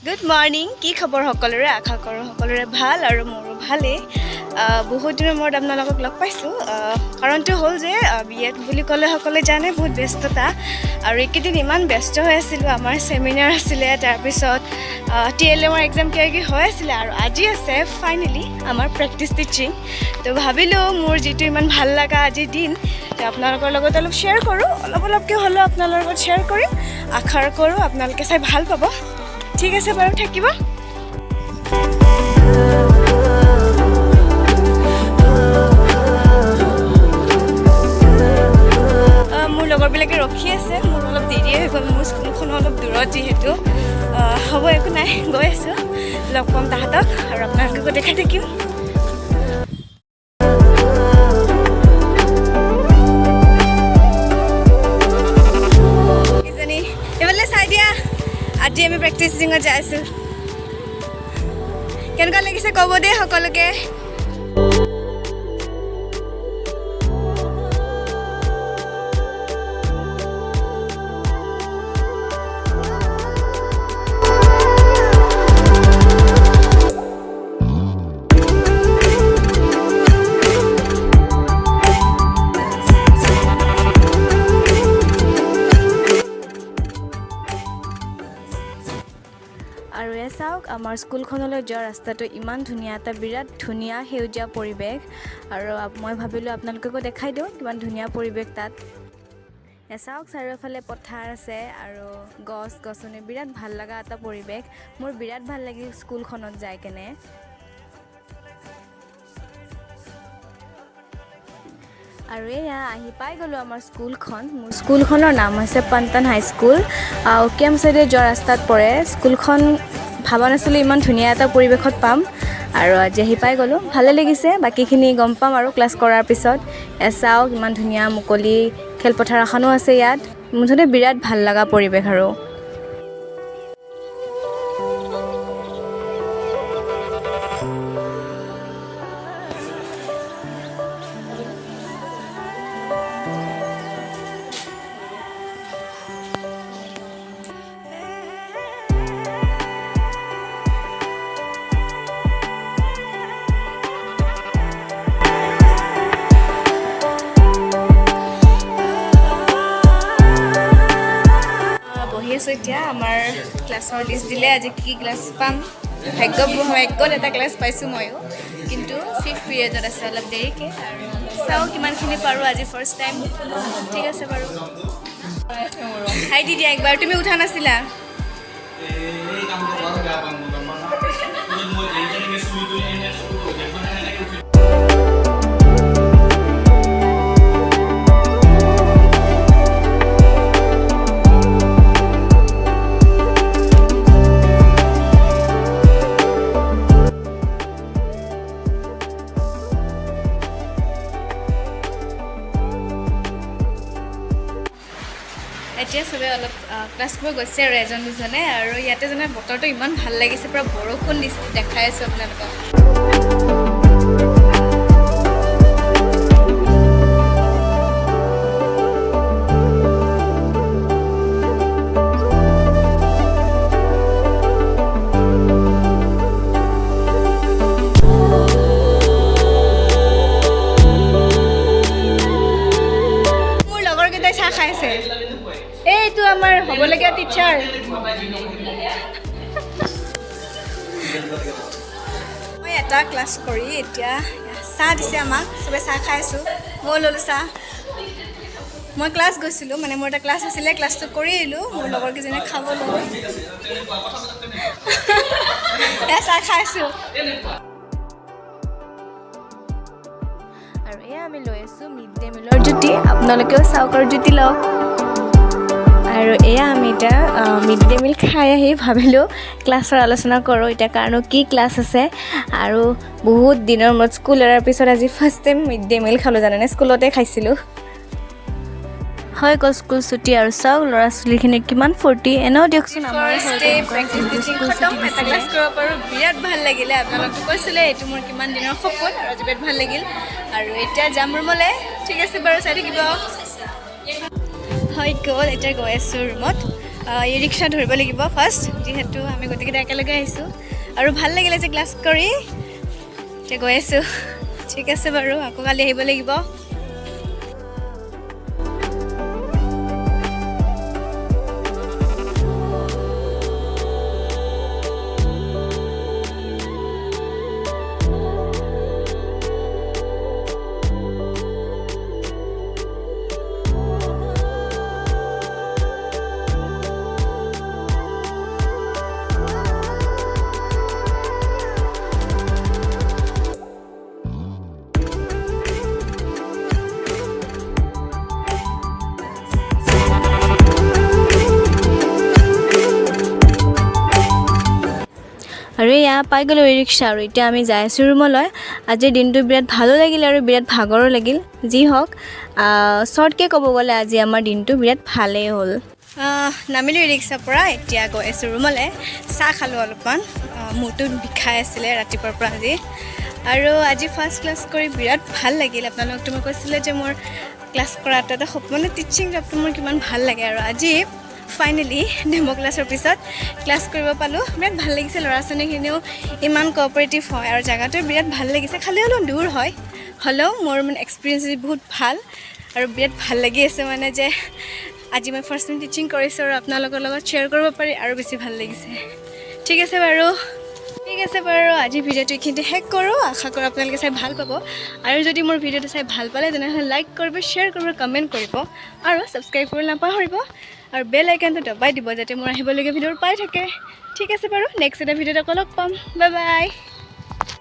Good morning কি খবৰ সকলোৰে আশা কৰোঁ সকলোৰে ভাল আৰু মোৰো ভালেই বহুত দিনৰ মূৰত আপোনালোকক লগ পাইছোঁ কাৰণটো হ'ল যে B.ed বুলি ক'লে সকলোৱে জানে বহুত ব্যস্ততা আৰু এইকেইদিন ইমান ব্যস্ত হৈ আছিলোঁ আমাৰ ছেমিনাৰ আছিলে তাৰপিছত TLMৰ এক্সাম কিবা হৈ আছিলে আৰু আজি আছে ফাইনেলি আমাৰ প্ৰেক্টিচ টিচিং তো ভাবিলোঁ মোৰ যিটো ইমান ভাল লগা আজিৰ দিন তো আপোনালোকৰ লগত অলপ শ্বেয়াৰ কৰোঁ অলপকৈ হ'লেও আপোনালোকৰ লগত শ্বেয়াৰ কৰিম আশা কৰোঁ আপোনালোকে চাই ভাল পাব ঠিক আছে বাৰু থাকিব মোৰ লগৰবিলাকে ৰখি আছে মোৰ অলপ দেৰিয়ে হৈ গ'ল মোৰ স্কুলখন অলপ দূৰত যিহেতু হ'ব একো নাই গৈ আছোঁ লগ পাম তাহাঁতক আৰু আপোনালোককো দেখাই থাকিম কিজানি এইফালে চাই দিয়া আজি আমি প্ৰেক্টিচিঙত যাই আছোঁ কেনেকুৱা লাগিছে ক'ব দেই সকলোকে আৰু এয়া চাওক আমাৰ স্কুলখনলৈ যোৱা ৰাস্তাটো ইমান ধুনীয়া এটা বিৰাট ধুনীয়া সেউজীয়া পৰিৱেশ আৰু মই ভাবিলোঁ আপোনালোককো দেখাই দিওঁ কিমান ধুনীয়া পৰিৱেশ তাত এয়া চাওক চাৰিওফালে পথাৰ আছে আৰু গছ গছনি বিৰাট ভাল লগা এটা পৰিৱেশ মোৰ বিৰাট ভাল লাগিল স্কুলখনত যাই কেনে আৰু এয়া আহি পাই গ'লোঁ আমাৰ স্কুলখন মোৰ স্কুলখনৰ নাম হৈছে পন্টন হাইস্কুল উকিয়াম চাইডে যোৱা ৰাস্তাত পৰে স্কুলখন ভাবা নাছিলোঁ ইমান ধুনীয়া এটা পৰিৱেশত পাম আৰু আজি আহি পাই গ'লোঁ ভালে লাগিছে বাকীখিনি গম পাম আৰু ক্লাছ কৰাৰ পিছত চাওক ইমান ধুনীয়া মুকলি খেলপথাৰ এখনো আছে ইয়াত মুঠতে বিৰাট ভাল লগা পৰিৱেশ আৰু এতিয়া আমাৰ ক্লাছৰ লিষ্ট দিলে আজি কি ক্লাছ পাম ভাগ্যত এটা ক্লাছ পাইছোঁ ময়ো কিন্তু 5th পিৰিয়ডত আছে অলপ দেৰিকৈ আৰু চাওঁ কিমানখিনি পাৰোঁ আজি ফাৰ্ষ্ট টাইম ঠিক আছে বাৰু হাই দিদি একবাৰ তুমি উঠা নাছিলা এতিয়া চবে অলপ ক্লাছ কৰিব গৈছে আৰু এজন দুজনে আৰু ইয়াতে যেনে বতৰটো ইমান ভাল লাগিছে পূৰা বৰষুণ দিছে দেখাই আছোঁ আপোনালোকক মোৰ লগৰকেইটাই চাহ খাইছে এইটো আমাৰ হ'বলগীয়া টিচাৰ মই এটা ক্লাছ কৰি এতিয়া চাহ দিছে আমাক চবে চাহ খাই আছোঁ মই ল'লোঁ চাহ মই ক্লাছ গৈছিলোঁ মানে মোৰ এটা ক্লাছ আছিলে ক্লাছটো কৰি আহিলোঁ মোৰ লগৰকেইজনীয়ে খাব ল'লোঁ এয়া চাহ খাই আছোঁ আৰু এয়া আমি লৈ আছোঁ মিড ডে মিলৰ জুতি আপোনালোকেও চাওক আৰু জুতি লওক আৰু এয়া আমি এতিয়া মিড ডে মিল খাই আহি ভাবিলোঁ ক্লাছৰ আলোচনা কৰোঁ এতিয়া কাৰণো কি ক্লাছ আছে আৰু বহুত দিনৰ মূৰত স্কুল এৰাৰ পিছত আজি first time mid day meal খালোঁ জানেনে স্কুলতে খাইছিলোঁ হৈ গ'ল স্কুল ছুটি আৰু চাওক ল'ৰা ছোৱালীখিনিৰ কিমান ফূৰ্তি এনেও দিয়কচোন ক্লাছ কৰিব পাৰোঁ বিৰাট ভাল লাগিলে আপোনালোকে কৈছিলে এইটো মোৰ কিমান দিনৰ সপোন আৰু আজি বিৰাট ভাল লাগিল আৰু এতিয়া যাম ৰুমলৈ ঠিক আছে বাৰু চাই থাকিব হৈ গ'ল এতিয়া গৈ আছোঁ ৰুমত ই ৰিক্সা ধৰিব লাগিব ফাৰ্ষ্ট, যিহেতু আমি গোটেইকেইটা একেলগে আহিছোঁ আৰু ভাল লাগিলে যে ক্লাছ কৰি এতিয়া গৈ আছোঁ। ঠিক আছে বাৰু, আকৌ কালি আহিব লাগিব। আৰু এয়া পাই গ'লোঁ ই ৰিক্সা, আৰু এতিয়া আমি যাই আছোঁ ৰুমলৈ। আজিৰ দিনটো বিৰাট ভালো লাগিল আৰু বিৰাট ভাগৰো লাগিল। যি হওক, শ্বৰ্টকৈ ক'ব গ'লে আজি আমাৰ দিনটো বিৰাট ভালেই হ'ল। নামিলোঁ ই ৰিক্সাৰ পৰা, এতিয়া গৈ আছোঁ ৰুমলৈ। চাহ খালোঁ অলপমান, মূৰটো বিষাই আছিলে ৰাতিপুৱাৰ পৰা আজি। আৰু আজি ফাৰ্ষ্ট ক্লাছ কৰি বিৰাট ভাল লাগিল। আপোনালোকতো মই কৈছিলে যে মোৰ ক্লাছ কৰাটো এটা সপোন, টিচিং জবটো মোৰ কিমান ভাল লাগে। আৰু আজি ফাইনেলি ডেম' ক্লাছৰ পিছত ক্লাছ কৰিব পালোঁ, বিৰাট ভাল লাগিছে। ল'ৰা ছোৱালীখিনিও ইমান কোঅপাৰেটিভ হয় আৰু জেগাটো বিৰাট ভাল লাগিছে। খালি অলপ দূৰ হয়, হ'লেও মোৰ মানে এক্সপিৰিয়েঞ্চ বহুত ভাল আৰু বিৰাট ভাল লাগি আছে মানে যে আজি মই ফাৰ্ষ্ট টাইম টিচিং কৰিছোঁ আৰু আপোনালোকৰ লগত শ্বেয়াৰ কৰিব পাৰি আৰু বেছি ভাল লাগিছে। ঠিক আছে বাৰু, আজি ভিডিঅ'টো এইখিনিতে শেষ কৰোঁ। আশা কৰোঁ আপোনালোকে চাই ভাল পাব, আৰু যদি মোৰ ভিডিঅ'টো চাই ভাল পালে তেনেহ'লে লাইক কৰিব, শ্বেয়াৰ কৰিব, কমেণ্ট কৰিব আৰু ছাবস্ক্ৰাইব কৰিব নাপাহৰিব, আৰু বেল আইকনটো দবাই দিব যাতে মোৰ আহিবলগীয়া ভিডিঅ'বোৰ পাই থাকে। ঠিক আছে বাৰু, নেক্সট এটা ভিডিঅ'ত আকৌ লগ পাম। Bye bye.